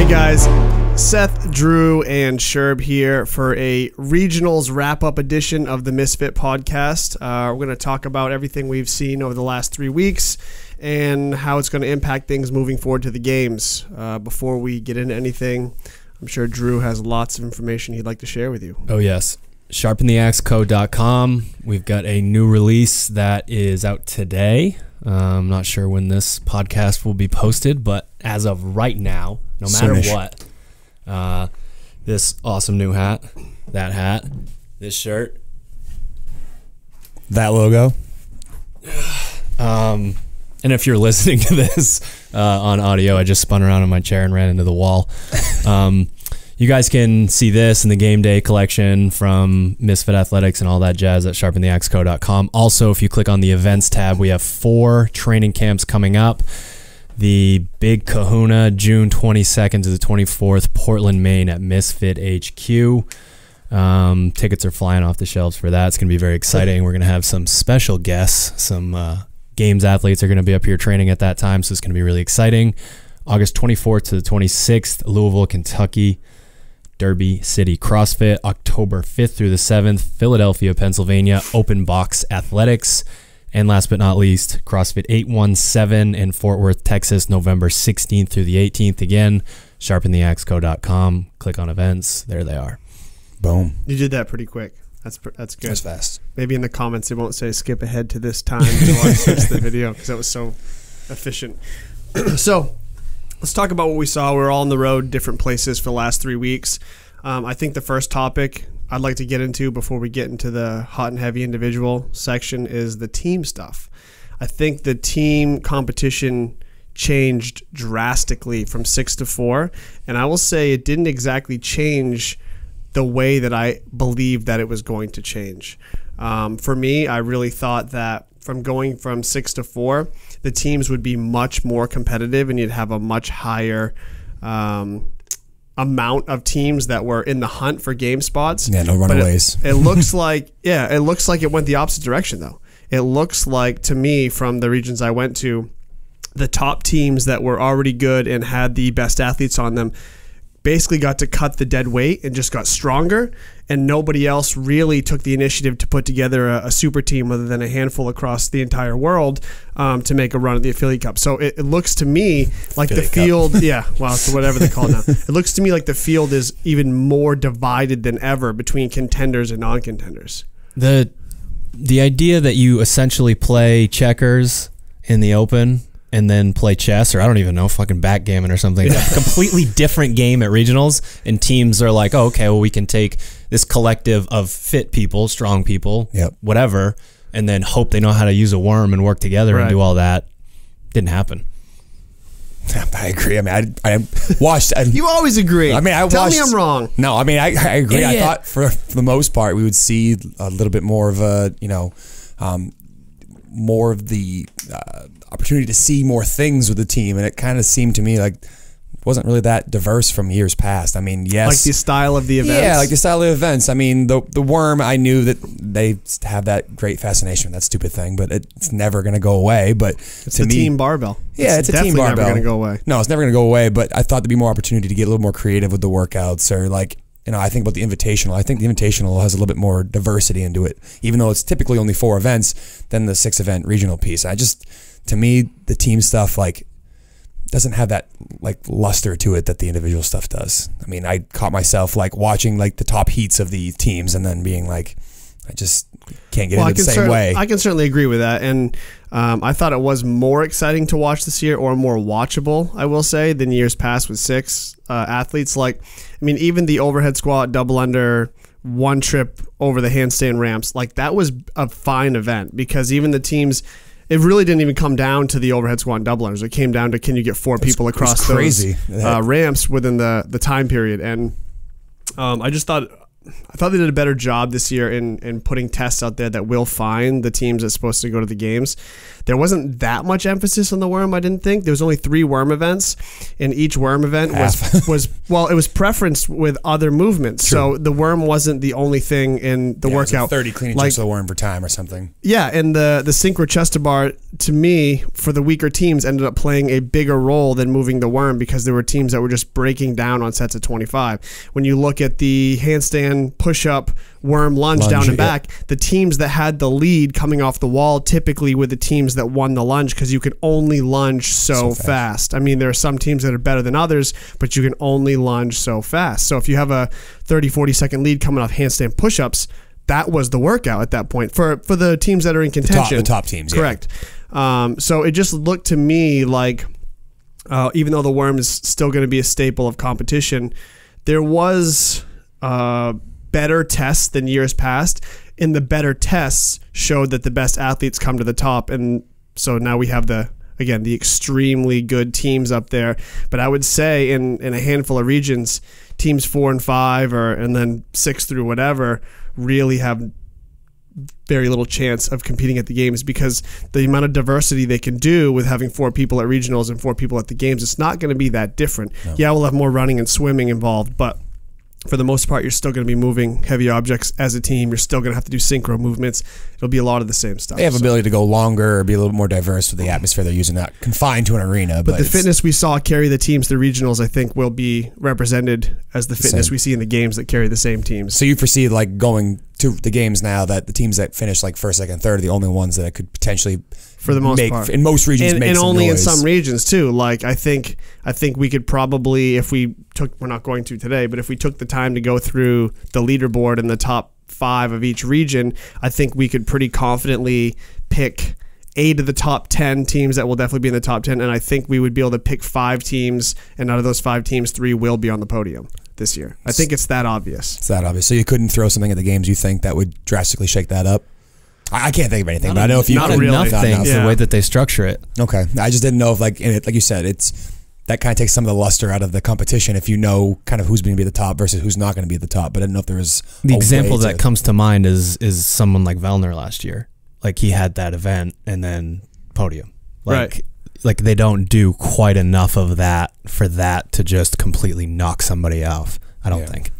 Hey guys, Seth, Drew, and Sherb here for a regionals wrap-up edition of the Misfit podcast. We're going to talk about everything we've seen over the last 3 weeks and how it's going to impact things moving forward to the games. Before we get into anything, I'm sure Drew has lots of information he'd like to share with you. Oh yes, sharpentheaxeco.com. We've got a new release that is out today. I'm not sure when this podcast will be posted, but as of right now, no matter what, this awesome new hat, that hat, this shirt, that logo. And if you're listening to this on audio, I just spun around in my chair and ran into the wall. You guys can see this in the game day collection from Misfit Athletics and all that jazz at sharpentheaxeco.com. Also, if you click on the events tab, we have 4 training camps coming up. The Big Kahuna, June 22nd to the 24th, Portland, Maine at Misfit HQ. Tickets are flying off the shelves for that. It's going to be very exciting. We're going to have some special guests. Some games athletes are going to be up here training at that time, so it's going to be really exciting. August 24th to the 26th, Louisville, Kentucky, Derby City CrossFit. October 5th through the 7th, Philadelphia, Pennsylvania, Open Box Athletics. And last but not least, CrossFit 817 in Fort Worth, Texas, November 16th through the 18th. Again, sharpentheaxeco.com. Click on events. There they are. Boom. You did that pretty quick. That's good. That's fast. Maybe in the comments it won't say skip ahead to this time to watch the video because that was so efficient. So let's talk about what we saw. We're all on the road, different places for the last 3 weeks. I think the first topic I'd like to get into before we get into the hot and heavy individual section is the team stuff. I think the team competition changed drastically from 6 to 4, and I will say it didn't exactly change the way that I believed that it was going to change. For me, I really thought that from going from 6 to 4, the teams would be much more competitive and you'd have a much higher amount of teams that were in the hunt for game spots. Yeah, no runaways. It looks like, it looks like it went the opposite direction though. It looks like, to me, from the regions I went to, the top teams that were already good and had the best athletes on them basically got to cut the dead weight and just got stronger, and nobody else really took the initiative to put together a super team other than a handful across the entire world to make a run at the Affiliate Cup. So it looks to me like the field, so whatever they call it now. It looks to me like the field is even more divided than ever between contenders and non-contenders. The idea that you essentially play checkers in the open and then play chess, or I don't even know, fucking backgammon or something. A completely different game at regionals, and teams are like, oh, okay, well, we can take this collective of fit people, strong people, whatever, and then hope they know how to use a worm and work together and do all that. Didn't happen. I agree. I mean, I watched. You always agree. I mean, Tell me I'm wrong. No, I mean, I agree. Idiot. I thought for the most part we would see a little bit more of a, more of the opportunity to see more things with the team, and it kind of seemed to me like it wasn't really that diverse from years past. I mean, yes, like the style of the events. Yeah, like the style of the events. I mean, the worm, I knew that they have that great fascination with that stupid thing, but it's never going to go away. But it's a team barbell. Yeah, it's a team barbell. Never going to go away. No, it's never going to go away. But I thought there'd be more opportunity to get a little more creative with the workouts, or like, I think about the Invitational. I think the Invitational has a little bit more diversity into it, even though it's typically only 4 events than the 6-event regional piece. To me, the team stuff doesn't have that luster to it that the individual stuff does. I mean, I caught myself watching the top heats of the teams and then being like, I just can't get into the same way. I can certainly agree with that, and I thought it was more exciting to watch this year, or more watchable, I will say, than years past with 6 athletes. Even the overhead squat, double under, one trip over the handstand ramps, that was a fine event, because even the teams, it really didn't even come down to the overhead squat and double unders. It came down to, can you get 4 people across those ramps within the time period? And I just thought thought they did a better job this year in putting tests out there that will find the teams that's supposed to go to the games. There wasn't that much emphasis on the worm, I didn't think. There was only 3 worm events, and each worm event was well, it was preferenced with other movements. True. So the worm wasn't the only thing in the workout. 30 clean and jerks of the worm for time or something. Yeah, and the synchro chest bar, to me, for the weaker teams, ended up playing a bigger role than moving the worm because there were teams that were just breaking down on sets of 25. When you look at the handstand, push-up, worm, lunge down and back, the teams that had the lead coming off the wall typically were the teams that won the lunge because you can only lunge so fast. I mean, there are some teams that are better than others, but you can only lunge so fast. So if you have a 30, 40-second lead coming off handstand push-ups, that was the workout at that point for the teams that are in contention. The top teams, correct. So it just looked to me like, even though the worm is still going to be a staple of competition, there was better tests than years past, and the better tests showed that the best athletes come to the top, and so now we have the extremely good teams up there. But I would say in a handful of regions, teams 4 and 5 and then 6 through whatever really have very little chance of competing at the games because the amount of diversity they can do with having 4 people at regionals and 4 people at the games, it's not going to be that different. No. Yeah, we'll have more running and swimming involved, but for the most part, you're still going to be moving heavy objects as a team. You're still going to have to do synchro movements. It'll be a lot of the same stuff. They have ability to go longer or be a little more diverse with the atmosphere they're using, not confined to an arena. But the fitness we saw carry the teams to regionals, I think, will be represented as the fitness we see in the games that carry the same teams. So you foresee like going to the games now that the teams that finish like first, second, third are the only ones that could potentially, for the most part, in most regions, make and some only noise. In some regions too. Like I think we could probably, if we took, we're not going to today, but if we took the time to go through the leaderboard and the top 5 of each region, I think we could pretty confidently pick 8 of the top 10 teams that will definitely be in the top 10, and I think we would be able to pick 5 teams, and out of those 5 teams, 3 will be on the podium this year. I think it's that obvious. It's that obvious. So you couldn't throw something at the games you think that would drastically shake that up? I can't think of anything, but I know if you not could, enough things, yeah. the way that they structure it. Okay, I just didn't know if like in it, like you said, it's that kind of takes some of the luster out of the competition if you know kind of who's going to be at the top versus who's not going to be at the top. But I didn't know if there was the example that comes to mind is someone like Vellner last year. Like he had that event and then podium. Like they don't do quite enough of that for that to just completely knock somebody off. I don't think.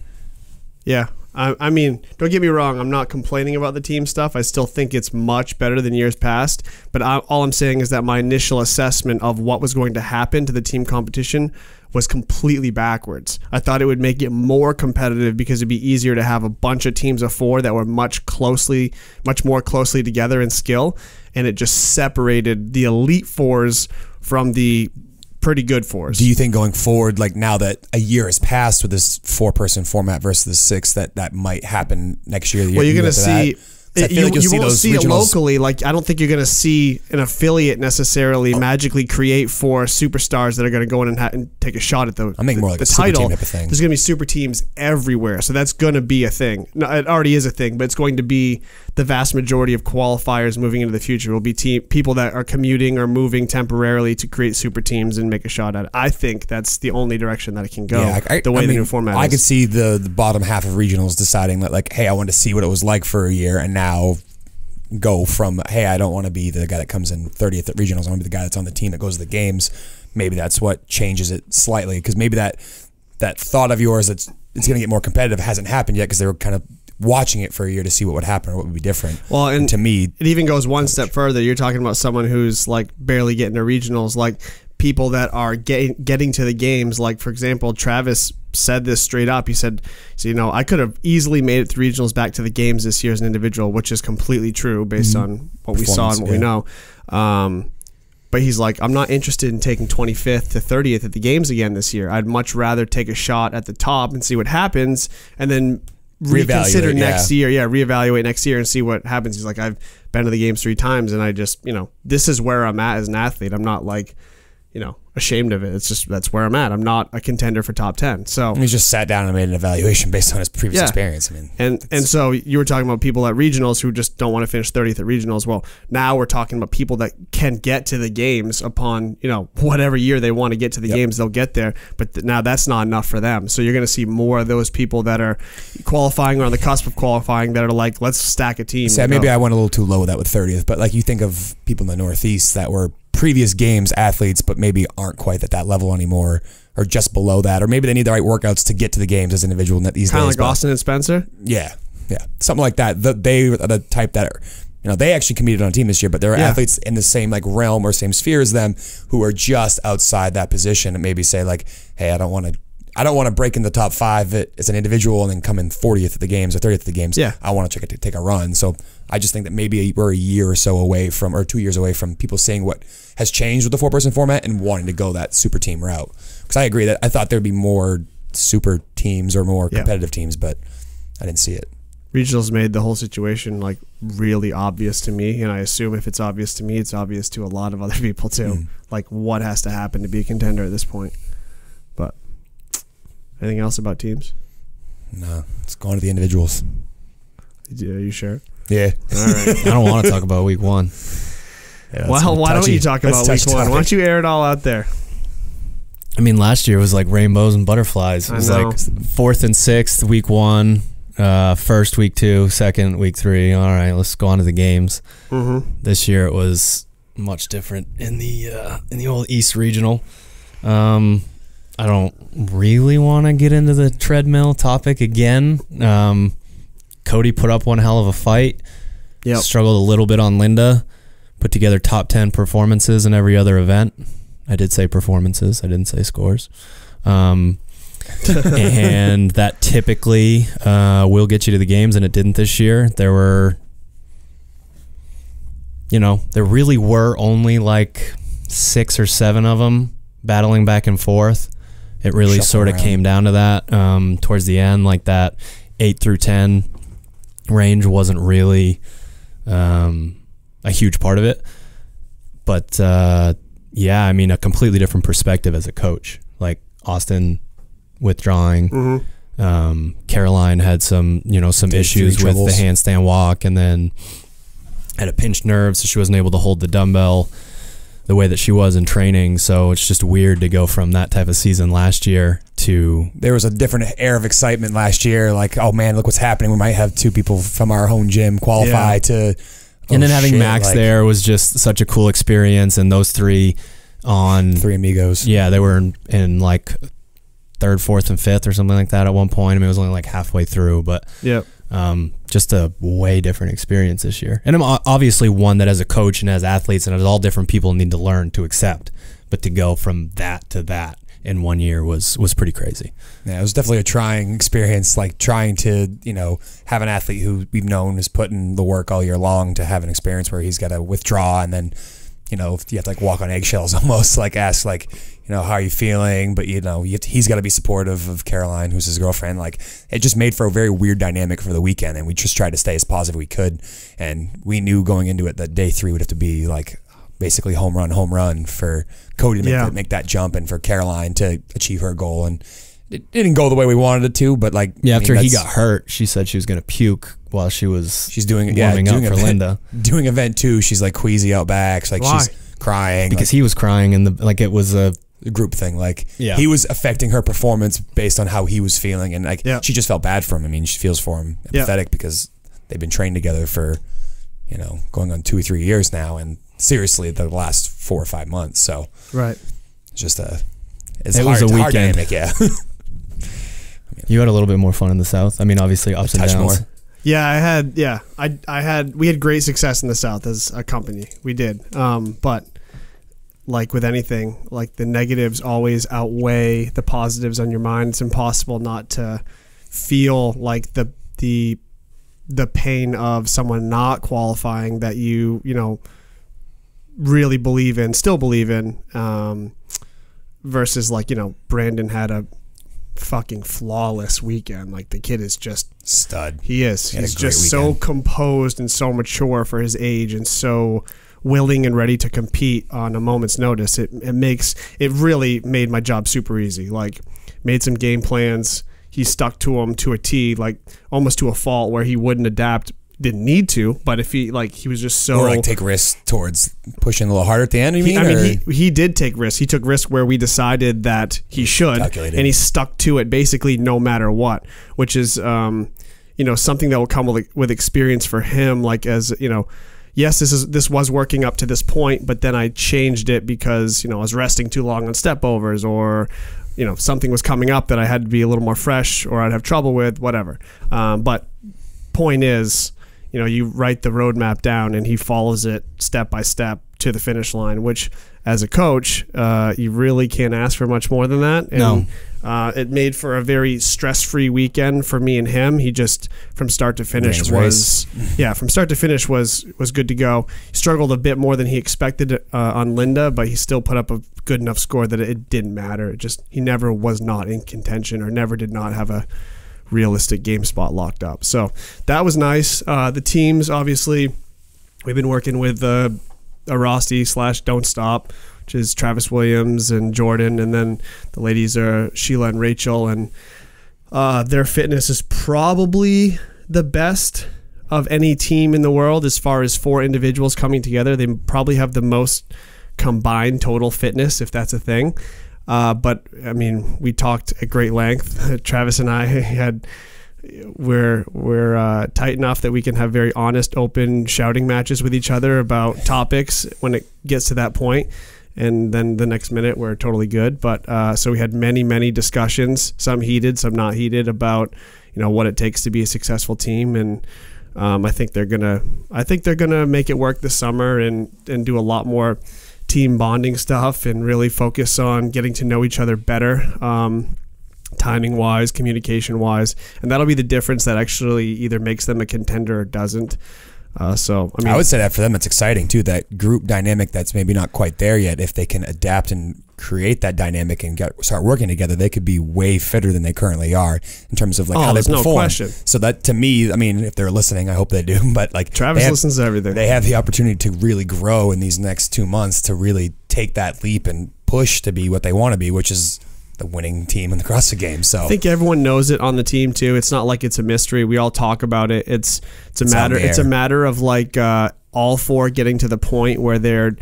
Yeah. I mean, don't get me wrong. I'm not complaining about the team stuff. I still think it's much better than years past. But all I'm saying is that my initial assessment of what was going to happen to the team competition was completely backwards. I thought it would make it more competitive because it'd be easier to have a bunch of teams of 4 that were much more closely together in skill. And it just separated the elite 4s from the pretty good 4s. Do you think going forward, like now that a year has passed with this 4-person format versus the 6, that might happen next year? Well, you're going to see. You won't see it regionals locally. Like I don't think you're going to see an affiliate necessarily magically create 4 superstars that are going to go in and take a shot at the I'm making more like the a super title. team type of thing. There's going to be super teams everywhere, so that's going to be a thing. No, it already is a thing, but it's going to be the vast majority of qualifiers moving into the future. Will be people that are commuting or moving temporarily to create super teams and make a shot at it. I think that's the only direction that it can go. Yeah, the way the new format is. I could see the bottom half of regionals deciding that, like, hey, I want to see what it was like for a year, and now go from, hey, I don't want to be the guy that comes in 30th at regionals. I want to be the guy that's on the team that goes to the games. Maybe that's what changes it slightly, because maybe that thought of yours that's it's going to get more competitive hasn't happened yet because they were kind of watching it for a year to see what would happen or what would be different. Well, and to me, it even goes one step further. You're talking about someone who's like barely getting to regionals, like people that are getting to the games. Like, for example, Travis said this straight up. He said, so, you know, I could have easily made it through regionals back to the games this year as an individual, which is completely true based on what we saw and what we know. But he's like, I'm not interested in taking 25th to 30th at the games again this year. I'd much rather take a shot at the top and see what happens, and then reconsider next year. Yeah, reevaluate next year and see what happens. He's like, I've been to the games 3 times, and I just, you know, this is where I'm at as an athlete. I'm not like, ashamed of it. It's just, that's where I'm at. I'm not a contender for top 10. So he just sat down and made an evaluation based on his previous experience. I mean, and so you were talking about people at regionals who just don't want to finish 30th at regionals. Well, now we're talking about people that can get to the games upon, whatever year they want to get to the games, they'll get there. But now that's not enough for them. So you're going to see more of those people that are qualifying or on the cusp of qualifying that are like, let's stack a team. Maybe I went a little too low with that with 30th, but like you think of people in the Northeast that were previous games athletes, but maybe aren't quite at that level anymore, or just below that, or maybe they need the right workouts to get to the games as an individual these days. Kind of like Austin and Spencer? Yeah, something like that. They are the type that are, they actually competed on a team this year, but there are athletes in the same like realm or same sphere as them who are just outside that position and maybe say like, hey, I don't want to break in the top 5 as an individual and then come in 40th at the games or 30th at the games. Yeah. I want to take a run. So I just think that maybe we're a year or so away from, or 2 years away from people seeing what has changed with the 4-person format and wanting to go that super team route. Because I agree that I thought there'd be more super teams or more competitive teams, but I didn't see it. Regionals made the whole situation like really obvious to me, and I assume if it's obvious to me, it's obvious to a lot of other people too. Like what has to happen to be a contender at this point. But anything else about teams? No, it's going to the individuals. Are you sure? Yeah. All right. I don't want to talk about week 1. Yeah, well, why don't you talk about week 1? Why don't you air it all out there? I mean, last year was like rainbows and butterflies. It was like 4th and 6th week 1, 1st week 2, 2nd week 3. All right, let's go on to the games. This year it was much different in the old East Regional. I don't really want to get into the treadmill topic again. Cody put up one hell of a fight. Yep. Struggled a little bit on Linda. Put together top 10 performances in every other event. I did say performances. I didn't say scores. And that typically will get you to the games, and it didn't this year. There really were only like 6 or 7 of them battling back and forth. It really sort of came down to that towards the end, like that 8 through 10 range wasn't really a huge part of it. But I mean, a completely different perspective as a coach. Like Austin withdrawing, Caroline had some issues with the handstand walk, and then had a pinched nerve, so she wasn't able to hold the dumbbell the way that she was in training. So it's just weird to go from that type of season last year to... There was a different air of excitement last year. Like, oh man, look what's happening. We might have 2 people from our home gym qualify to... and then having Max there was just such a cool experience. And those 3 on... 3 amigos. Yeah, they were in like 3rd, 4th, and 5th or something like that at one point. I mean, it was only like halfway through, but... just a way different experience this year. And I'm obviously one that as a coach and as athletes and as all different people need to learn to accept. But to go from that to that in 1 year was pretty crazy. Yeah, it was definitely a trying experience, like trying to, have an athlete who we've known has put in the work all year long to have an experience where he's got to withdraw, and then, you have to like walk on eggshells almost, like ask like, how are you feeling? But he's got to be supportive of Caroline, who's his girlfriend. Like, it just made for a very weird dynamic for the weekend, and we just tried to stay as positive we could. And we knew going into it that day 3 would have to be like basically home run for Cody to make that jump, and for Caroline to achieve her goal. And it didn't go the way we wanted it to, but like after he got hurt, she said she was going to puke while she's doing warming up for Linda. Doing event 2, she's like queasy out back, she's crying because he was crying, and it was a group thing. Like, he was affecting her performance based on how he was feeling, and like she just felt bad for him. I mean, she feels for him, empathetic, because they've been trained together for going on 2 or 3 years now, and seriously the last 4 or 5 months. So it's just it was a weekend dynamic. You had a little bit more fun in the South. I mean, obviously ups and downs. More. Yeah, we had great success in the South as a company. We did. But like with anything, like the negatives always outweigh the positives on your mind. It's impossible not to feel like the pain of someone not qualifying that you really believe in, still believe in, versus like, Brandon had a fucking flawless weekend. Like, the kid is just stud. He is. He's just so composed and so mature for his age, and so willing and ready to compete on a moment's notice, it really made my job super easy. Like, made some game plans. He stuck to them to a T, like almost to a fault, where he wouldn't adapt. Didn't need to, but if he was just so, or like take risks towards pushing a little harder at the end. He did take risks. He took risks where we decided that he should, and he stuck to it basically no matter what, which is something that will come with experience for him. Like, as you know, yes, this was working up to this point, but then I changed it because I was resting too long on step overs, or something was coming up that I had to be a little more fresh, or I'd have trouble with, whatever. But point is, you write the roadmap down and he follows it step by step to the finish line, which as a coach, you really can't ask for much more than that. And it made for a very stress-free weekend for me and him. He just, from start to finish was good to go. He struggled a bit more than he expected on Linda, but he still put up a good enough score that it didn't matter. He never was not in contention, or never did not have a realistic game spot locked up. So that was nice. The teams, obviously, we've been working with Arasti / Don't Stop, which is Travis Williams and Jordan, and then the ladies are Sheila and Rachel, and their fitness is probably the best of any team in the world as far as 4 individuals coming together. They probably have the most combined total fitness, if that's a thing. But I mean, we talked at great length. Travis and I we're tight enough that we can have very honest, open shouting matches with each other about topics when it gets to that point. And then the next minute we're totally good. But so we had many discussions, some heated, some not heated, about what it takes to be a successful team. And I think they're gonna make it work this summer and do a lot more team bonding stuff and really focus on getting to know each other better, timing wise, communication wise, and that'll be the difference that actually either makes them a contender or doesn't. So I mean, I would say that for them it's exciting too, that group dynamic that's maybe not quite there yet. If they can adapt and create that dynamic and start working together, they could be way fitter than they currently are in terms of how they perform. No question. So that, to me, I mean, if they're listening, I hope they do. But like, Travis listens to everything. They have the opportunity to really grow in these next 2 months, to really take that leap and push to be what they want to be, which is the winning team in the CrossFit Games. So I think everyone knows it on the team too. It's not like it's a mystery. We all talk about it. It's a matter of like all 4 getting to the point where they're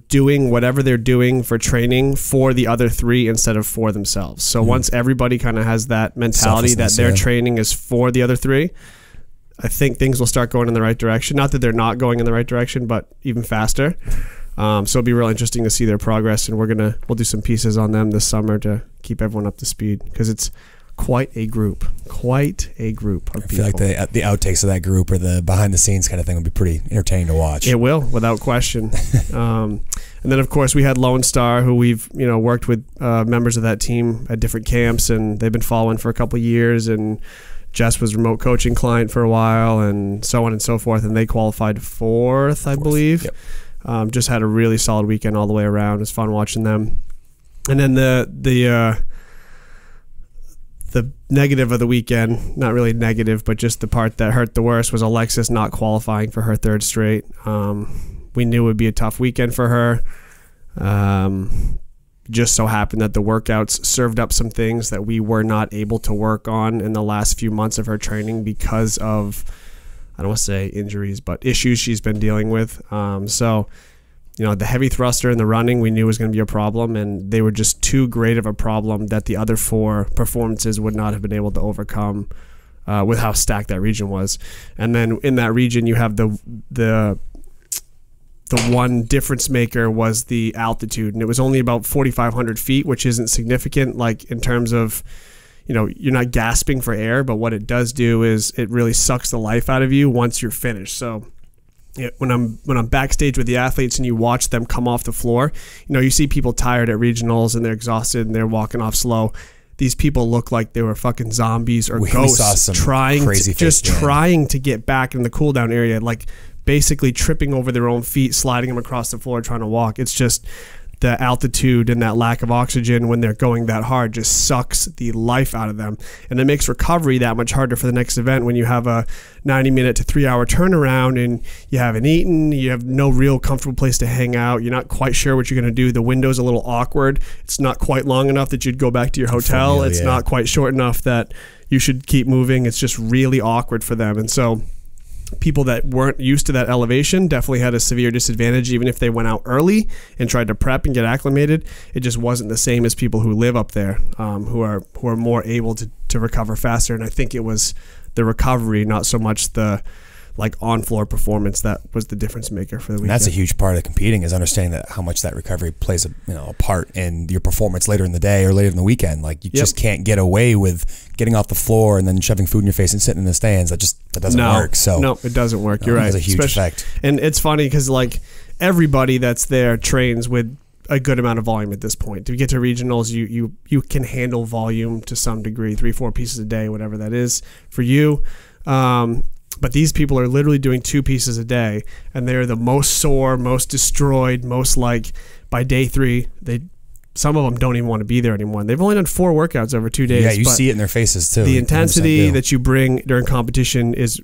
doing whatever they're doing for training for the other 3 instead of for themselves. So once everybody kind of has that mentality that their training is for the other 3, I think things will start going in the right direction. Not that they're not going in the right direction, but even faster. So it'll be real interesting to see their progress, and we'll do some pieces on them this summer to keep everyone up to speed, because it's quite a group of people. I feel like the outtakes of that group, or the behind the scenes kind of thing, would be pretty entertaining to watch. It will, without question. And then of course we had Lone Star, who we've worked with members of that team at different camps, and they've been following for a couple of years, and Jess was remote coaching client for a while, and so on and so forth, and they qualified 4th, I believe. Yep. Just had a really solid weekend all the way around. It was fun watching them. And then the negative of the weekend, not really negative, but just the part that hurt the worst, was Alexis not qualifying for her 3rd straight. We knew it would be a tough weekend for her. Just so happened that the workouts served up some things that we were not able to work on in the last few months of her training because of, I don't want to say injuries, but issues she's been dealing with. So, the heavy thruster and the running we knew was going to be a problem, and they were just too great of a problem that the other 4 performances would not have been able to overcome with how stacked that region was. And then in that region, you have the one difference maker was the altitude, and it was only about 4,500 feet, which isn't significant, like in terms of, you're not gasping for air, but what it does do is it really sucks the life out of you once you're finished. So when I'm backstage with the athletes and you watch them come off the floor, you see people tired at regionals and they're exhausted and they're walking off slow. These people look like they were fucking zombies or ghosts trying to get back in the cool down area, like basically tripping over their own feet, sliding them across the floor, trying to walk. It's just, the altitude and that lack of oxygen when they're going that hard just sucks the life out of them. And it makes recovery that much harder for the next event when you have a 90-minute to 3-hour turnaround and you haven't eaten, you have no real comfortable place to hang out, you're not quite sure what you're going to do, the window's a little awkward, it's not quite long enough that you'd go back to your hotel, it's not quite short enough that you should keep moving, it's just really awkward for them. And so people that weren't used to that elevation definitely had a severe disadvantage. Even if they went out early and tried to prep and get acclimated, it just wasn't the same as people who live up there, who are more able to recover faster. And I think it was the recovery, not so much the on-floor performance, that was the difference maker for the weekend. And that's a huge part of competing, is understanding that how much that recovery plays a part in your performance later in the day or later in the weekend. Like, you just can't get away with getting off the floor and then shoving food in your face and sitting in the stands. That doesn't work. So no, it doesn't work. You're right. It has a huge effect. And it's funny because everybody that's there trains with a good amount of volume at this point. To get to regionals, you can handle volume to some degree, 3-4 pieces a day, whatever that is for you. But these people are literally doing 2 pieces a day, and they're the most sore, most destroyed, most by day 3, some of them don't even want to be there anymore. They've only done 4 workouts over 2 days. Yeah, you see it in their faces too. The intensity that you bring during competition is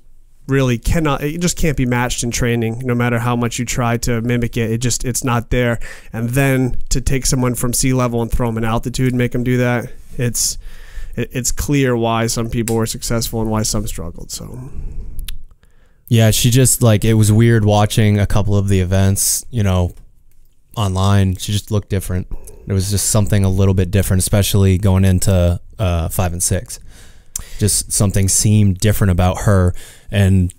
really it just can't be matched in training, no matter how much you try to mimic it. It's not there. And then to take someone from sea level and throw them in altitude and make them do that, it's clear why some people were successful and why some struggled. So yeah, she just it was weird watching a couple of the events, online. She just looked different. There was just something a little bit different, especially going into 5 and 6. Just something seemed different about her. And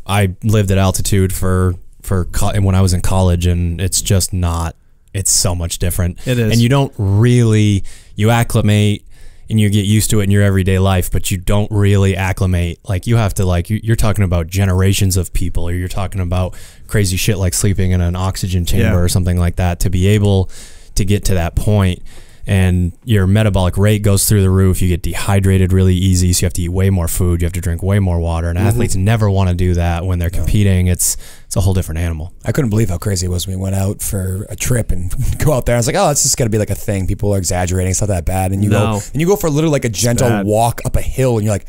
I lived at altitude for when I was in college, and it's just not. It's so much different. It is, and you don't really acclimate. And you get used to it in your everyday life, but you don't really acclimate. You have to you're talking about generations of people, or you're talking about crazy shit like sleeping in an oxygen chamber or something like that to be able to get to that point. And your metabolic rate goes through the roof. You get dehydrated really easy, so you have to eat way more food. You have to drink way more water. And athletes never want to do that when they're competing. It's a whole different animal. I couldn't believe how crazy it was when we went out for a trip and go out there. I was like, oh, it's just got to be a thing. People are exaggerating. It's not that bad. And you go for literally a gentle walk up a hill, and you're like,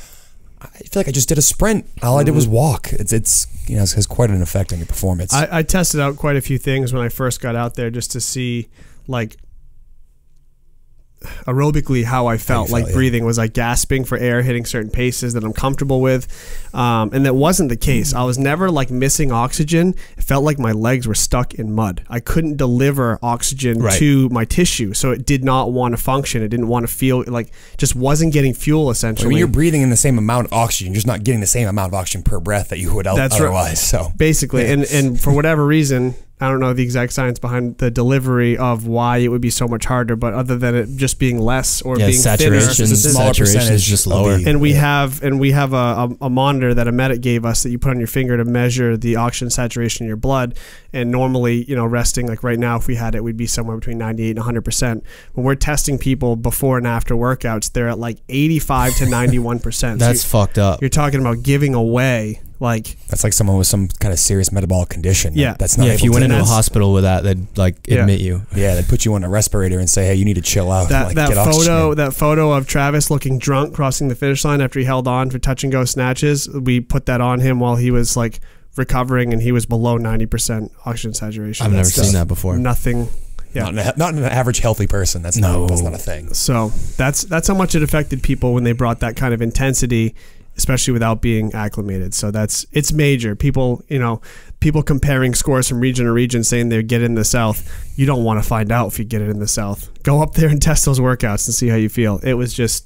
I feel like I just did a sprint. All I did was walk. It has quite an effect on your performance. I tested out quite a few things when I first got out there just to see aerobically how I felt. Breathing, was I gasping for air, hitting certain paces that I'm comfortable with, and that wasn't the case. I was never missing oxygen. It felt like my legs were stuck in mud. I couldn't deliver oxygen to my tissue, so it did not want to function. It didn't want to feel just wasn't getting fuel essentially. I mean, you're breathing in the same amount of oxygen, just not getting the same amount of oxygen per breath that you would otherwise. Right. So basically, and for whatever reason, I don't know the exact science behind the delivery of why it would be so much harder, but other than it just being less or being saturation, thinner, saturation is just lower. And we have a monitor that Abbott gave us that you put on your finger to measure the oxygen saturation in your blood. And normally, resting right now, if we had it, we'd be somewhere between 98 and 100%. When we're testing people before and after workouts, they're at 85 to 91%. That's fucked up. You're talking about giving away. That's like someone with some kind of serious metabolic condition. Yeah, that's not. Yeah, if you went into a hospital with that, they'd admit you. Yeah, they'd put you on a respirator and say, "Hey, you need to chill out." That photo of Travis looking drunk crossing the finish line after he held on for touch and go snatches. We put that on him while he was recovering, and he was below 90% oxygen saturation. I've never seen that before. Nothing. Yeah, not an average healthy person. That's not a thing. So that's how much it affected people when they brought that kind of intensity, especially without being acclimated. So it's major. People comparing scores from region to region, saying they get in the South. You don't want to find out if you get it in the South. Go up there and test those workouts and see how you feel. It's just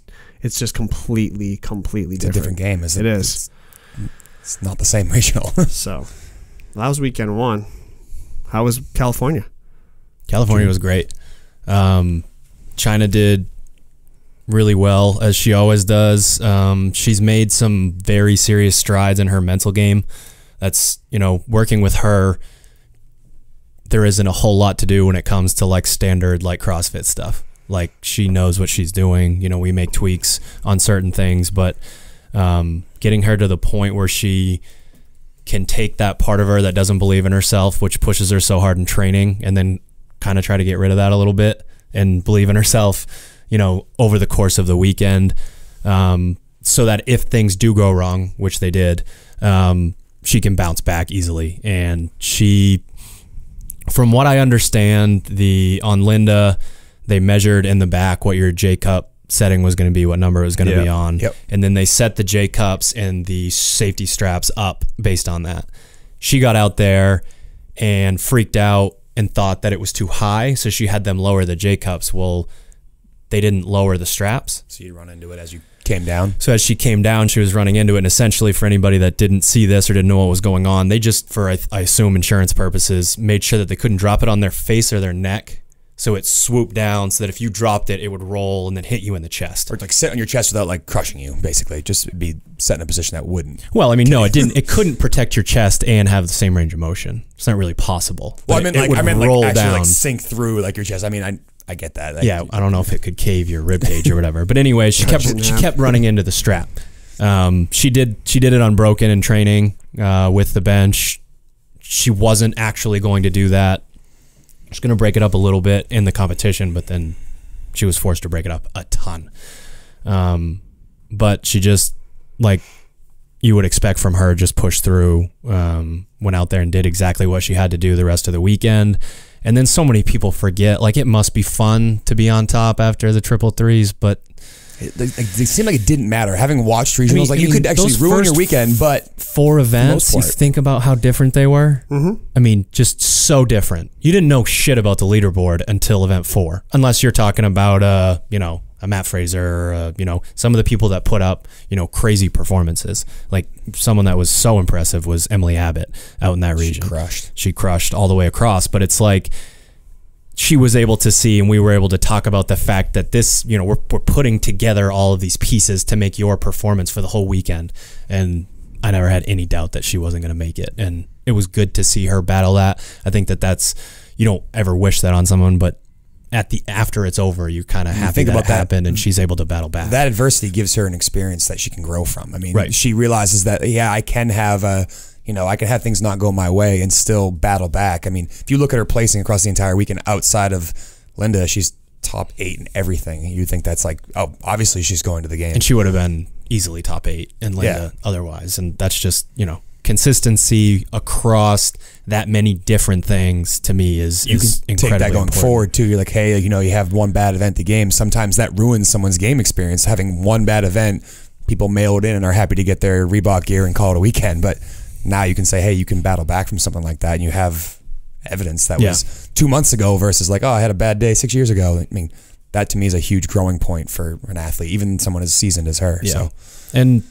completely different. It's a different game, isn't it? It is. It's not the same regional. So that was weekend 1. How was California? California was great. China did really well, as she always does. She's made some very serious strides in her mental game. That's, working with her, there isn't a whole lot to do when it comes to standard CrossFit stuff. She knows what she's doing. We make tweaks on certain things, but getting her to the point where she can take that part of her that doesn't believe in herself, which pushes her so hard in training, and then kind of try to get rid of that a little bit and believe in herself, you know, over the course of the weekend, so that if things do go wrong, which they did, she can bounce back easily. And she, from what I understand, on Linda, they measured in the back what your J cup setting was going to be, what number it was going to be on. Yep. And then they set the J cups and the safety straps up based on that. She got out there and freaked out and thought that it was too high, so she had them lower the J cups. Well, they didn't lower the straps. So you run into it as you came down. So as she came down, she was running into it. And essentially, for anybody that didn't see this or didn't know what was going on, they just, for I assume insurance purposes, made sure that they couldn't drop it on their face or their neck. So it swooped down so that if you dropped it, it would roll and then hit you in the chest. Or like sit on your chest without like crushing you, basically. Just be set in a position that wouldn't. Well, I mean, no, it didn't. It couldn't protect your chest and have the same range of motion. It's not really possible. Well, I meant like roll actually down. like sink through like your chest. I mean, I get that. Yeah, I don't know if it could cave your rib cage or whatever. But anyway, she kept running into the strap. She did it unbroken in training with the bench. She wasn't actually going to do that. She's going to break it up a little bit in the competition, but then she was forced to break it up a ton. But she just, like you would expect from her, just pushed through, went out there and did exactly what she had to do the rest of the weekend. And then so many people forget, like, it must be fun to be on top after the triple threes, but they seem like it didn't matter. Having watched regionals, you could actually ruin your weekend, but 4 events, you think about how different they were. I mean, just so different. You didn't know shit about the leaderboard until event 4, unless you're talking about, you know, a Matt Fraser, or, you know, some of the people that put up, you know, crazy performances. Like, someone that was so impressive was Emily Abbott out in that region. She crushed all the way across. But it's like, she was able to see, and we were able to talk about the fact that this, you know, we're putting together all of these pieces to make your performance for the whole weekend. And I never had any doubt that she wasn't going to make it. And it was good to see her battle that. I think that's, you don't ever wish that on someone, but after it's over, you kind of happy that happened, and she's able to battle back. That adversity gives her an experience that she can grow from. I mean, she realizes that, yeah, I can have I can have things not go my way and still battle back. I mean, if you look at her placing across the entire weekend outside of Linda, she's top 8 in everything. You think that's like, oh, obviously she's going to the game. And she would have been easily top 8 in Linda otherwise. And that's just, you know, consistency across that many different things, to me, is incredibly take that going important. forward too. You're like, hey, you know, you have one bad event the game. Sometimes that ruins someone's game experience. Having one bad event, people mail it in and are happy to get their Reebok gear and call it a weekend. But now you can say, hey, you can battle back from something like that, and you have evidence that was 2 months ago versus like, oh, I had a bad day 6 years ago. I mean, that to me is a huge growing point for an athlete, even someone as seasoned as her. Yeah. So, and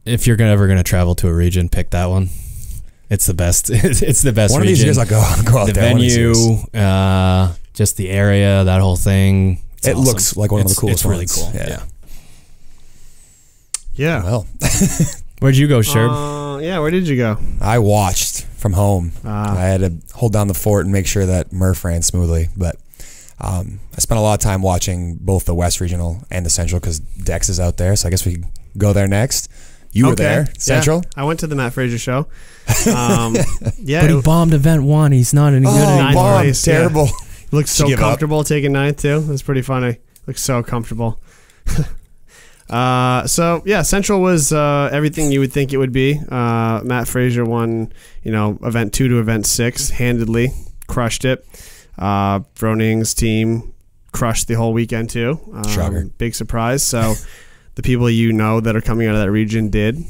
if you're ever going to travel to a region, pick that one. It's the best. It's the best. One region. of these years, I'll go out the there. venue, just the area, that whole thing. It awesome. Looks like one of the coolest. It's really ones. cool. Yeah. Well, where'd you go, Sherb? Yeah, where did you go? I watched from home. I had to hold down the fort and make sure that Murph ran smoothly. But I spent a lot of time watching both the West Regional and the Central because Dex is out there. So I guess we could go there next. You were there, Central. Yeah, I went to the Matt Fraser show. But he bombed event 1. He's not any good anymore. Terrible. He looks so comfortable taking 9th too. That's pretty funny. Looks so comfortable. So yeah, Central was everything you would think it would be. Matt Fraser won, you know, event 2 to event 6 handedly, crushed it. Broning's team crushed the whole weekend too. Shocker. Big surprise. So the people you know that are coming out of that region did. Nick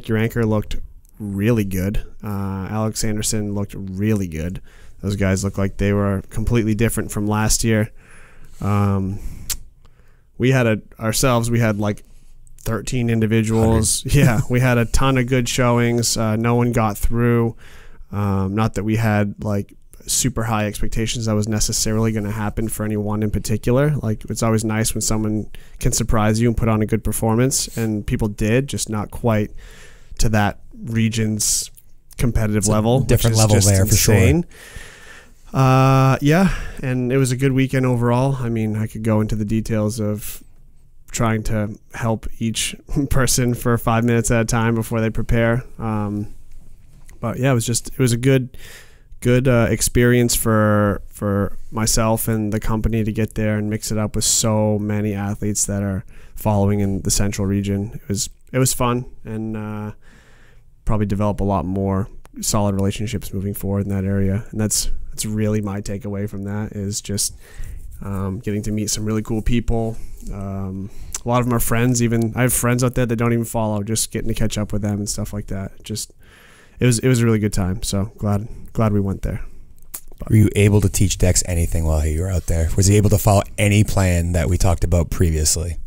Uranker looked really good. Alex Anderson looked really good. Those guys looked like they were completely different from last year. We had we had like 13 individuals. 100. Yeah, we had a ton of good showings. No one got through. Not that we had like super high expectations that was necessarily going to happen for anyone in particular. Like, it's always nice when someone can surprise you and put on a good performance, and people did, just not quite to that region's competitive level. Different level there insane. for sure. Yeah, and it was a good weekend overall. I mean, I could go into the details of trying to help each person for 5 minutes at a time before they prepare. But yeah, it was a good experience for myself and the company to get there and mix it up with so many athletes that are following in the central region. It was fun, and probably develop a lot more solid relationships moving forward in that area. And that's really my takeaway from that, is just getting to meet some really cool people. A lot of them are friends. Even I have friends out there that don't even follow, just getting to catch up with them and stuff like that. Just it was a really good time. So glad we went there. Were you able to teach Dex anything while you were out there? Was he able to follow any plan that we talked about previously?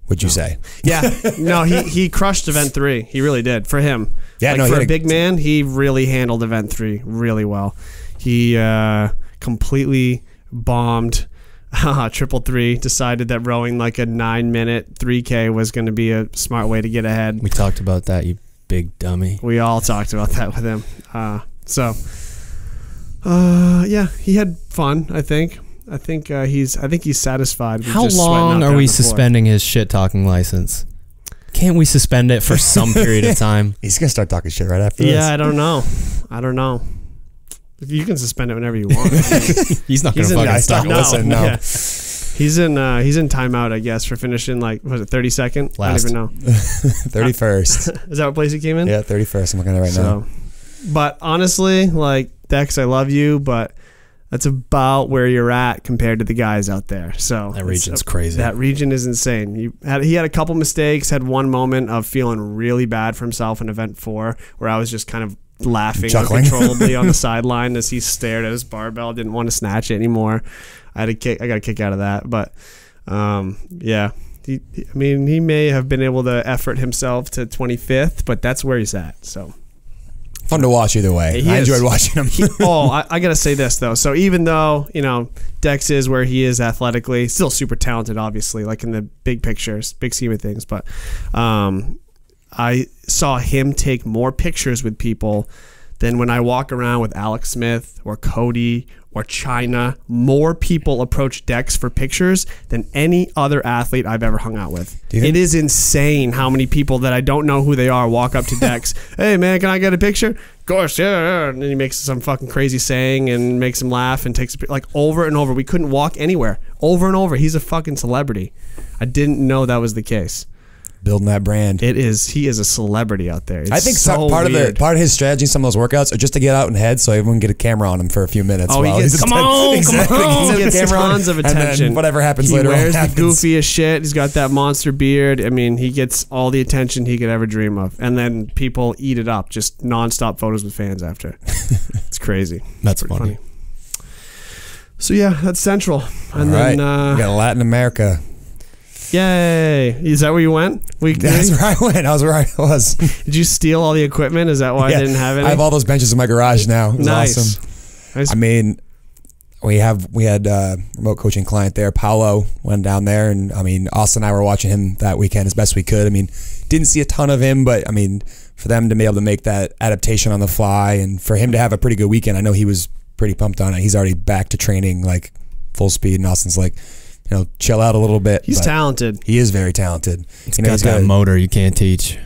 Would you say? Yeah. No, he crushed event 3. He really did. For him. Yeah, like, for a big man, he really handled event 3 really well. He completely bombed 333, decided that rowing like a 9-minute 3K was going to be a smart way to get ahead. We talked about that, you big dummy. We all talked about that with him. Yeah, he had fun, I think. I think he's satisfied. How long are we suspending his shit talking license? Can't we suspend it for some period of time? He's gonna start talking shit right after this. Yeah, I don't know. You can suspend it whenever you want. He's not gonna fucking stop. Listen, no. Yeah. He's in timeout, I guess, for finishing like, was it 32nd? Last. I don't even know. 31st. Is that what place he came in? Yeah, 31st. I'm looking at it right now. But honestly, like, Dex, I love you, but that's about where you're at compared to the guys out there. So that region's crazy. That region is insane. He had a couple mistakes, had one moment of feeling really bad for himself in event 4, where I was just kind of laughing uncontrollably on the sideline as he stared at his barbell, didn't want to snatch it anymore. I got a kick out of that. But yeah, he may have been able to effort himself to 25th, but that's where he's at. So fun to watch either way. I enjoyed watching him. I gotta say this though. So even though, Dex is where he is athletically, still super talented, obviously, like in the big pictures, big scheme of things. But I saw him take more pictures with people than when I walk around with Alex Smith or Cody or China. More people approach Dex for pictures than any other athlete I've ever hung out with. It is insane how many people that I don't know who they are walk up to Dex. Hey man, can I get a picture? Of course, yeah. And then he makes some fucking crazy saying and makes him laugh and takes like over and over. We couldn't walk anywhere. Over and over. He's a fucking celebrity. I didn't know that was the case. Building that brand. He is a celebrity out there. I think part of his strategy in some of those workouts are just to get out and head so everyone can get a camera on him for a few minutes. Oh, he gets come on. He gets tons of attention. And then whatever happens later on He wears happens. the goofiest shit. He's got that monster beard. I mean, he gets all the attention he could ever dream of. And then people eat it up. Just nonstop photos with fans after. It's crazy. That's funny. So yeah, that's Central. And all right. then we got Latin America. Yay! Is that where you went? That's where I went. I was where I was. Did you steal all the equipment? Is that why I didn't have any? I have all those benches in my garage now. It was awesome. Nice. I mean, we had a remote coaching client there. Paolo went down there, and I mean, Austin and I were watching him that weekend as best we could. I mean, didn't see a ton of him, but I mean, for them to be able to make that adaptation on the fly, and for him to have a pretty good weekend, I know he was pretty pumped on it. He's already back to training like full speed, and Austin's like, chill out a little bit. He's talented. He is very talented. He's got that motor you can't teach.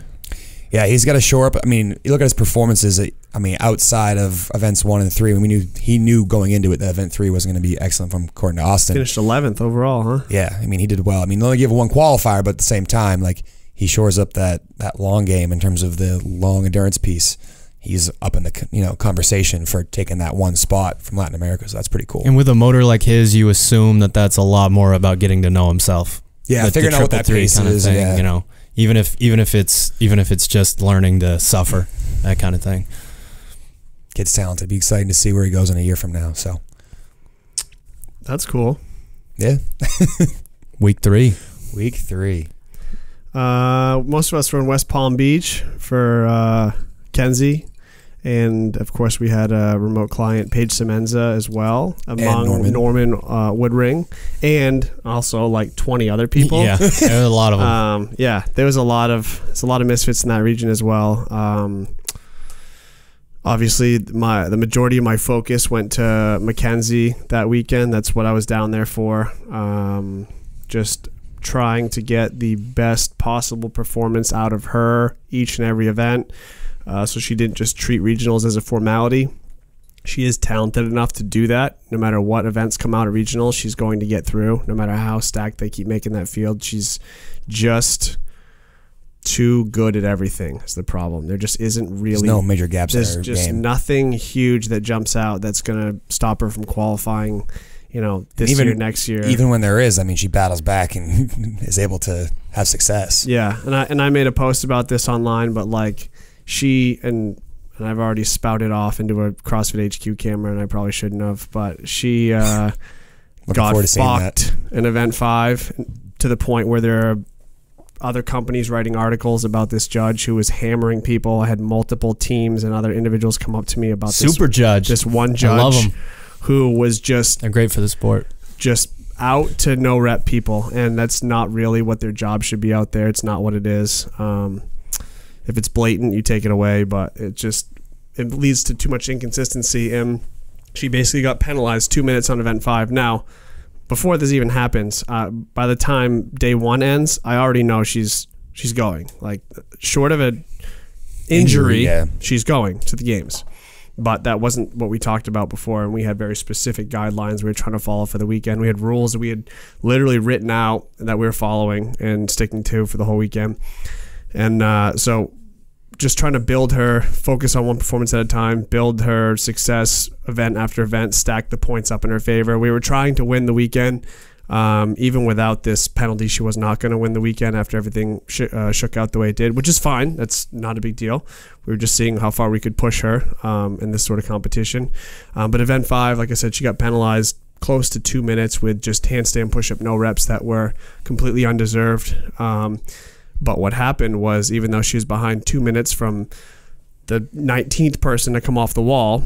Yeah, he's got to shore up. I mean, you look at his performances. I mean, outside of events 1 and 3, he knew going into it that event 3 was going to be excellent according to Austin. Finished 11th overall, huh? Yeah, I mean, he did well. I mean, they only gave 1 qualifier, but at the same time, like, he shores up that long game in terms of the long endurance piece. He's up in the conversation for taking that 1 spot from Latin America, so that's pretty cool. And with a motor like his, you assume that that's a lot more about getting to know himself. Yeah, figuring out what that pace kind of is. Thing, yeah. Even if it's just learning to suffer, that kind of thing. Kid's talented. Be exciting to see where he goes in a year from now. So that's cool. Yeah. Week 3. Most of us were in West Palm Beach for Kenzie. And of course, we had a remote client, Paige Semenza, as well, among Norman Woodring, and also like 20 other people. Yeah, there was a lot of them. Yeah, there's a lot of misfits in that region as well. Obviously, the majority of my focus went to Mackenzie that weekend. That's what I was down there for. Just trying to get the best possible performance out of her each and every event. So she didn't just treat regionals as a formality. She is talented enough to do that. No matter what events come out at regionals, she's going to get through. No matter how stacked they keep making that field, she's just too good at everything is the problem. There just isn't really... There's no major gaps in her There's just game. nothing huge that jumps out that's going to stop her from qualifying, this year, next year. Even when there is, I mean, she battles back and is able to have success. Yeah, and I made a post about this online, but like she... And I've already spouted off into a CrossFit HQ camera, and I probably shouldn't have, but she got fucked in Event 5 to the point where there are other companies writing articles about this judge who was hammering people. I had multiple teams and other individuals come up to me about this one judge. I love him. Who was just... They're great for the sport. Just out to no rep people, and that's not really what their job should be out there. It's not what it is. If it's blatant, you take it away, but it leads to too much inconsistency. And she basically got penalized 2 minutes on Event 5. Now, before this even happens, by the time day 1 ends, I already know she's going. Like, short of an injury, she's going to the games. But that wasn't what we talked about before, and we had very specific guidelines we were trying to follow for the weekend. We had rules that we had literally written out that we were following and sticking to for the whole weekend. And so just trying to build her, focus on one performance at a time, build her success event after event, stack the points up in her favor. We were trying to win the weekend. Even without this penalty, she was not going to win the weekend after everything shook out the way it did, which is fine. That's not a big deal. We were just seeing how far we could push her in this sort of competition. But Event 5, like I said, she got penalized close to 2 minutes with just handstand push-up no reps that were completely undeserved. But what happened was, even though she was behind 2 minutes from the 19th person to come off the wall,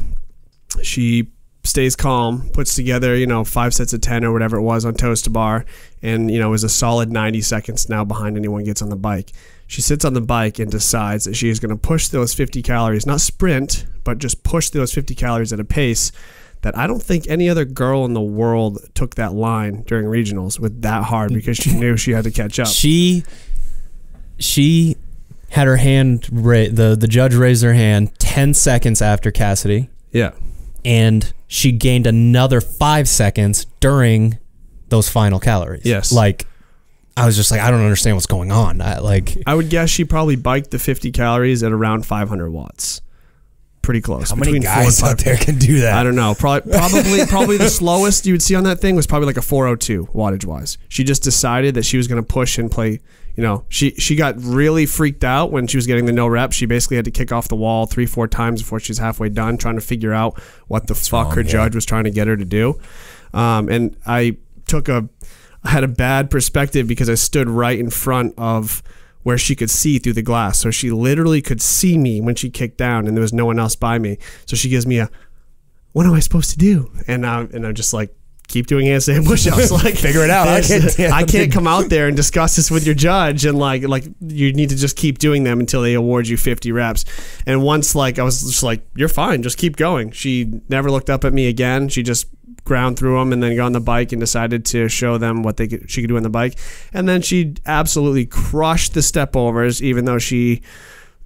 she stays calm, puts together, 5 sets of 10 or whatever it was on toes to bar, and, is a solid 90 seconds now behind anyone gets on the bike. She sits on the bike and decides that she is going to push those 50 calories, not sprint, but just push those 50 calories at a pace that I don't think any other girl in the world took that line during regionals with that hard, because she knew she had to catch up. She had her hand, the judge raised her hand 10 seconds after Cassidy. Yeah. And she gained another 5 seconds during those final calories. Yes. Like, I was just like, I don't understand what's going on. I would guess she probably biked the 50 calories at around 500 watts. Pretty close. How many guys out there can do that? I don't know. Probably the slowest you would see on that thing was probably like a 402 wattage wise. She just decided that she was going to push and play. She got really freaked out when she was getting the no rep. She basically had to kick off the wall 3-4 times before she's halfway done, trying to figure out what the fuck her judge was trying to get her to do. And I had a bad perspective because I stood right in front of where she could see through the glass. So she literally could see me when she kicked down, and there was no one else by me. So she gives me what am I supposed to do? And I'm just like, keep doing handstand push-ups. Like, figure it out. I can't come out there and discuss this with your judge, and like you need to just keep doing them until they award you 50 reps. And once I was just like, you're fine, just keep going. She never looked up at me again. She just ground through them and then got on the bike and decided to show them what she could do on the bike. And then she absolutely crushed the step overs, even though she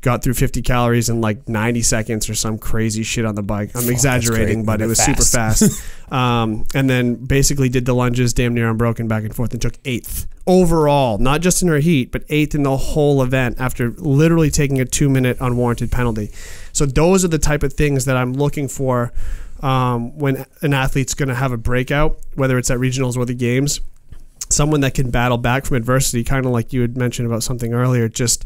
got through 50 calories in like 90 seconds or some crazy shit on the bike. I'm exaggerating, but it was super fast. And then basically did the lunges damn near unbroken back and forth and took 8th overall, not just in her heat, but 8th in the whole event after literally taking a 2-minute unwarranted penalty. So those are the type of things that I'm looking for when an athlete's going to have a breakout, whether it's at regionals or the games. Someone that can battle back from adversity, kind of like you had mentioned about something earlier. Just,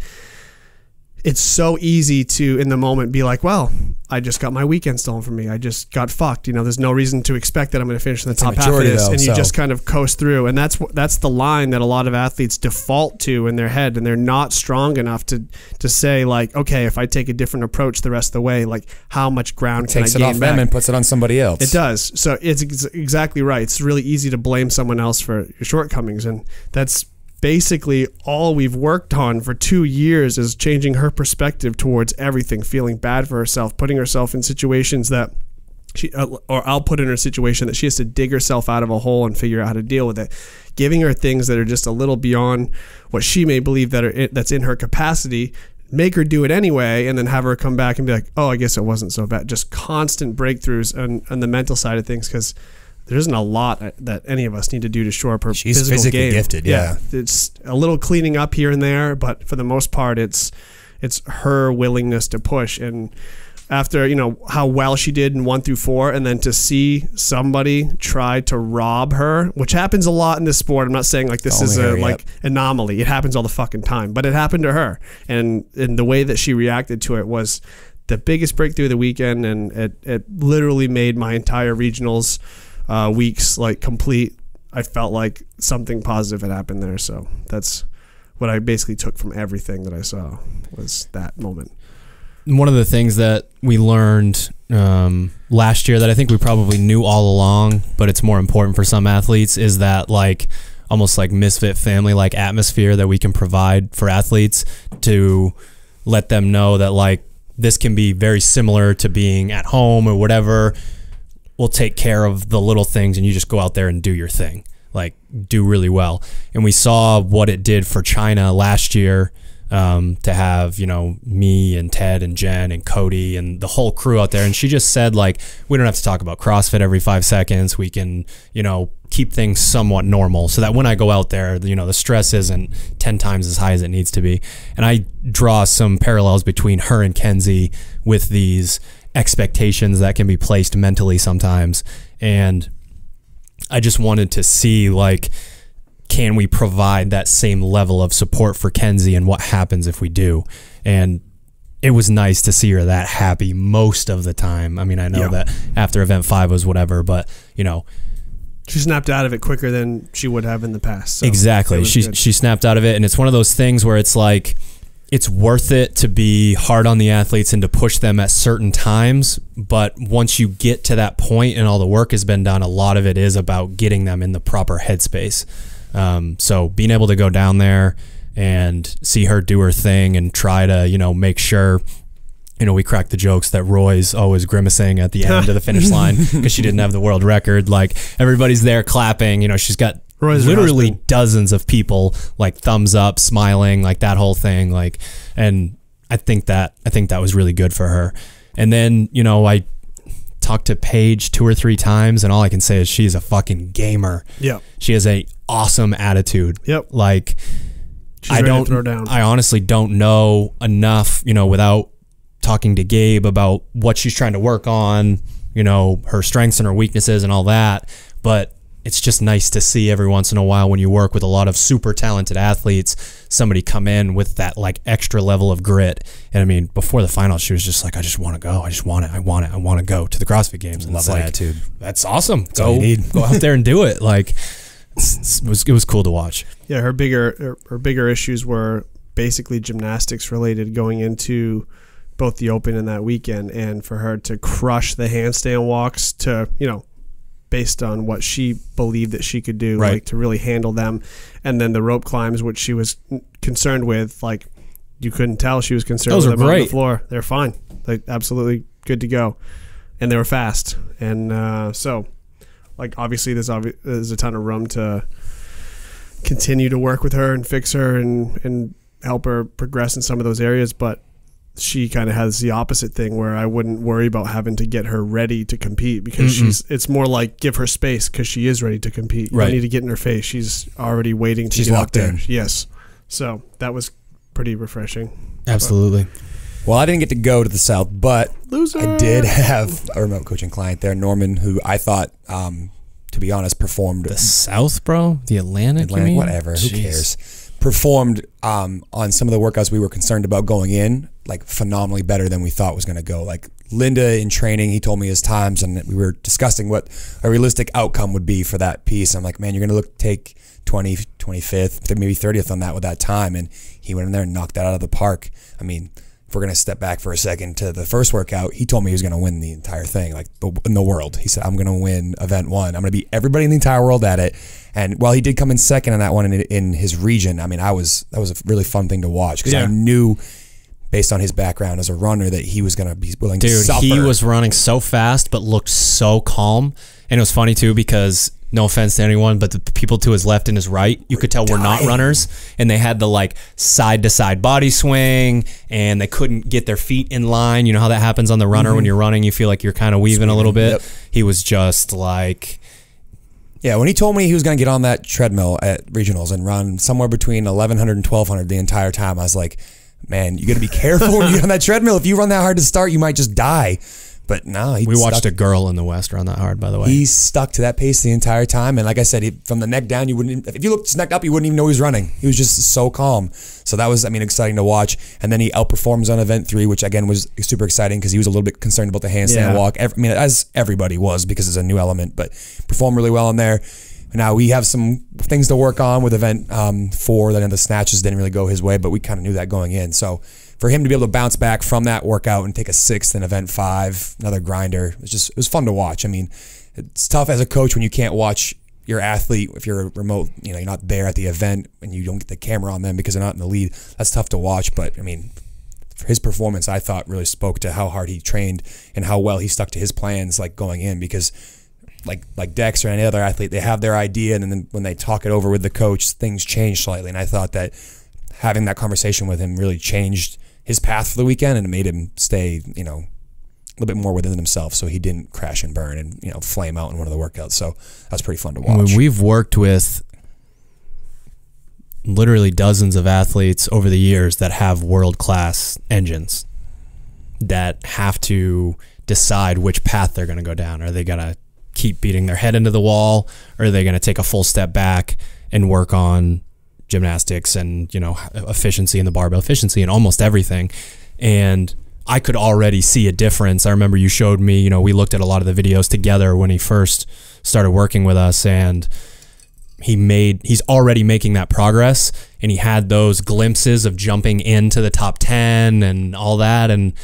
it's so easy to, in the moment, be like, well, I just got my weekend stolen from me. I just got fucked. There's no reason to expect that I'm going to finish in the top half of this. And you just kind of coast through. And that's the line that a lot of athletes default to in their head. And they're not strong enough to say, like, okay, if I take a different approach the rest of the way, like, how much ground can I gain back? Takes it off them and puts it on somebody else. It does. So it's exactly right. It's really easy to blame someone else for your shortcomings. And that's basically all we've worked on for 2 years, is changing her perspective towards everything, feeling bad for herself, putting herself in situations that or I'll put in her a situation that she has to dig herself out of a hole and figure out how to deal with it, giving her things that are just a little beyond what she may believe that's in her capacity, make her do it anyway, and then have her come back and be like, oh, I guess it wasn't so bad. Just constant breakthroughs on the mental side of things, because there isn't a lot that any of us need to do to shore up her She's physical physically game. gifted, yeah. It's a little cleaning up here and there, but for the most part, it's her willingness to push. And after, how well she did in 1 through 4, and then to see somebody try to rob her, which happens a lot in this sport. I'm not saying like this is a anomaly. It happens all the fucking time, but it happened to her. And the way that she reacted to it was the biggest breakthrough of the weekend, and it literally made my entire regionals weeks like complete. I felt like something positive had happened there. So that's what I basically took from everything that I saw, was that moment. One of the things that we learned last year that I think we probably knew all along, but it's more important for some athletes, is that like almost like Misfit family like atmosphere that we can provide for athletes, to let them know that like this can be very similar to being at home or whatever. We'll take care of the little things, and you just go out there and do your thing, like do really well. And we saw what it did for China last year, to have, me and Ted and Jen and Cody and the whole crew out there. And she just said, like, we don't have to talk about CrossFit every 5 seconds. We can, keep things somewhat normal, so that when I go out there, the stress isn't 10 times as high as it needs to be. And I draw some parallels between her and Kenzie with these expectations that can be placed mentally sometimes. And I just wanted to see, like, can we provide that same level of support for Kenzie, and what happens if we do? And it was nice to see her that happy most of the time. I mean, I know that after event 5 was whatever, but she snapped out of it quicker than she would have in the past. So exactly. She snapped out of it. And it's one of those things where it's like, it's worth it to be hard on the athletes and to push them at certain times. But once you get to that point and all the work has been done, a lot of it is about getting them in the proper headspace. So being able to go down there and see her do her thing and try to, make sure, we cracked the jokes that Roy's always grimacing at the end of the finish line because she didn't have the world record. Like, everybody's there clapping, she's got Roy's literally dozens of people like thumbs up, smiling, like that whole thing. Like, and I think that was really good for her. And then, I talked to Paige 2 or 3 times, and all I can say is she's a fucking gamer. Yeah. She has a awesome attitude. Yep. Like, she's ready to throw down. I honestly don't know enough, without talking to Gabe about what she's trying to work on, her strengths and her weaknesses and all that. But it's just nice to see every once in a while, when you work with a lot of super talented athletes, somebody come in with that like extra level of grit. And I mean, before the finals, she was just like, I just want to go. I just want it. I want it. I want to go to the CrossFit Games. And love that attitude. That's awesome. That's all you need. Go out there and do it. Like, it was cool to watch. Yeah, her bigger issues were basically gymnastics related going into both the Open and that weekend, and for her to crush the handstand walks to, based on what she believed that she could do, like to really handle them. And then the rope climbs, which she was concerned with, like you couldn't tell she was concerned Those with are them great. on the floor. They're fine. Like absolutely good to go. And they were fast. And so like obviously there's a ton of room to continue to work with her and fix her and help her progress in some of those areas. But she kind of has the opposite thing where I wouldn't worry about having to get her ready to compete, because it's more like give her space because she is ready to compete. You don't need to get in her face. She's already waiting to She's get locked up there. in. Yes. So that was pretty refreshing. Absolutely. Well, I didn't get to go to the South, but Loser. I did have a remote coaching client there, Norman, who I thought, to be honest, performed The South, bro? The Atlantic, you mean? whatever. Who cares? Performed on some of the workouts we were concerned about going in, like phenomenally better than we thought was going to go. Like Linda in training, he told me his times, and we were discussing what a realistic outcome would be for that piece. I'm like, man, you're going to take 20th, 25th, maybe 30th on that with that time. And he went in there and knocked that out of the park. I mean, if we're going to step back for a second to the first workout, he told me he was going to win the entire thing, like in the world. He said, I'm going to win event 1. I'm going to beat everybody in the entire world at it. And while he did come in second on that one in his region, I mean, that was a really fun thing to watch, because I knew, based on his background as a runner, that he was going to be willing to suffer. He was running so fast but looked so calm. And it was funny too, because no offense to anyone, but the people to his left and his right, you could tell were not runners, and they had the like side to side body swing, and they couldn't get their feet in line. You know how that happens on the runner when you're running, you feel like you're kind of weaving a little bit. Yep. He was just like, yeah, when he told me he was going to get on that treadmill at regionals and run somewhere between 1100 and 1200 the entire time, I was like, man, you got to be careful when you get on that treadmill. If you run that hard to start, you might just die. But no, we watched a girl in the West run that hard, by the way. He stuck to that pace the entire time, and like I said, from the neck down, you wouldn't. If you looked his neck up, you wouldn't even know he was running. He was just so calm. So that was, I mean, exciting to watch. And then he outperforms on event 3, which again was super exciting because he was a little bit concerned about the handstand walk. I mean, as everybody was because it's a new element, but performed really well in there. Now we have some things to work on with event 4. Then the snatches didn't really go his way, but we kind of knew that going in. So for him to be able to bounce back from that workout and take a 6th in event 5, another grinder, it was fun to watch. I mean, it's tough as a coach when you can't watch your athlete if you're remote, you know, you're not there at the event and you don't get the camera on them because they're not in the lead. That's tough to watch, but I mean, for his performance, I thought really spoke to how hard he trained and how well he stuck to his plans, like going in, because like Dex or any other athlete, they have their idea, and then when they talk it over with the coach, things change slightly. And I thought that having that conversation with him really changed his path for the weekend, and it made him stay, you know, a little bit more within himself, so he didn't crash and burn and, you know, flame out in one of the workouts. So that was pretty fun to watch. We've worked with literally dozens of athletes over the years that have world-class engines that have to decide which path they're going to go down. Are they going to keep beating their head into the wall, or are they going to take a full step back and work on gymnastics and, you know, efficiency and the barbell efficiency and almost everything? And I could already see a difference. I remember you showed me, you know, we looked at a lot of the videos together when he first started working with us, and he's already making that progress, and he had those glimpses of jumping into the top 10 and all that. And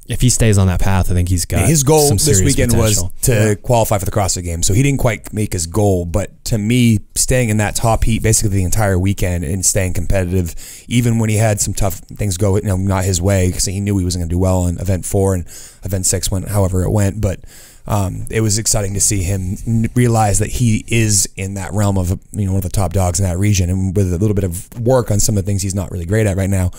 if he stays on that path, I think he's got his goal some this weekend potential. was to qualify for the CrossFit Games. So he didn't quite make his goal, but to me, staying in that top heat basically the entire weekend and staying competitive, even when he had some tough things go, you know, not his way, because he knew he wasn't going to do well in event 4, and event 6 went however it went. But it was exciting to see him realize that he is in that realm of, you know, one of the top dogs in that region, and with a little bit of work on some of the things he's not really great at right now.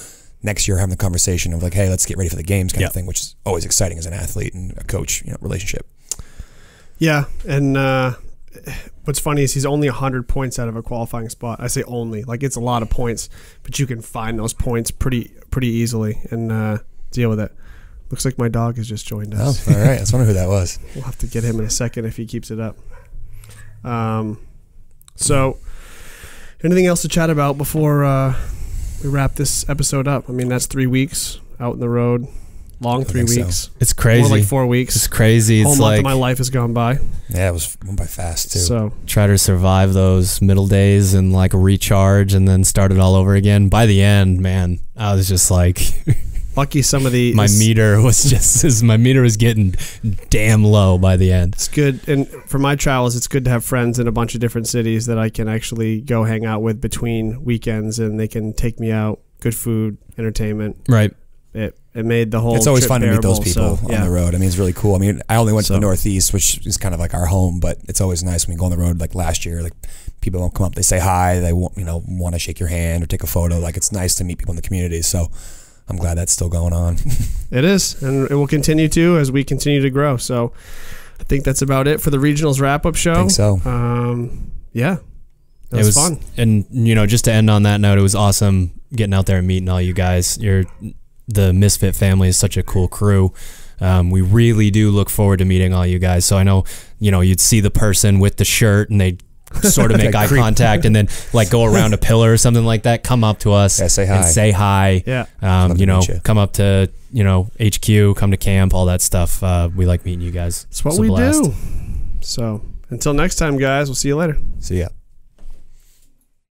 Next year, having the conversation of like, hey, let's get ready for the games kind of thing, which is always exciting as an athlete and a coach, you know, relationship. Yeah, and what's funny is he's only 100 points out of a qualifying spot. I say only, like it's a lot of points, but you can find those points pretty easily and deal with it. Looks like my dog has just joined us. Oh, all right. I was wondering who that was. We'll have to get him in a second if he keeps it up. So, anything else to chat about before we wrap this episode up? I mean, that's 3 weeks out in the road. Long 3 weeks. So. It's crazy. More like 4 weeks. It's crazy. Whole It's month like of my life has gone by. Yeah, it went by fast too. So try to survive those middle days and like recharge and then start it all over again. By the end, man, I was just like lucky some of the my meter was getting damn low by the end. It's good, and for my travels, it's good to have friends in a bunch of different cities that I can actually go hang out with between weekends, and they can take me out. Good food, entertainment. Right. It made the whole. It's always trip fun to meet those bearable, people on the road. I mean, it's really cool. I mean, I only went to the So- Northeast, which is kind of like our home, but it's always nice when we go on the road. Like last year, like people don't come up, they say hi, they want, you know, want to shake your hand or take a photo. Like it's nice to meet people in the community. So I'm glad that's still going on. It is, and it will continue to as we continue to grow. So I think that's about it for the regionals wrap-up show. I think so. Yeah, it was fun. And you know, just to end on that note, it was awesome getting out there and meeting all you guys. The Misfit family is such a cool crew. We really do look forward to meeting all you guys. So I know, you know, you'd see the person with the shirt and they sort of make eye contact and then like go around a pillar or something like that. Come up to us, say hi. and say hi. Yeah. You know, come up to, you know, HQ, come to camp, all that stuff. We like meeting you guys. It's what we do. So until next time, guys, we'll see you later. See ya.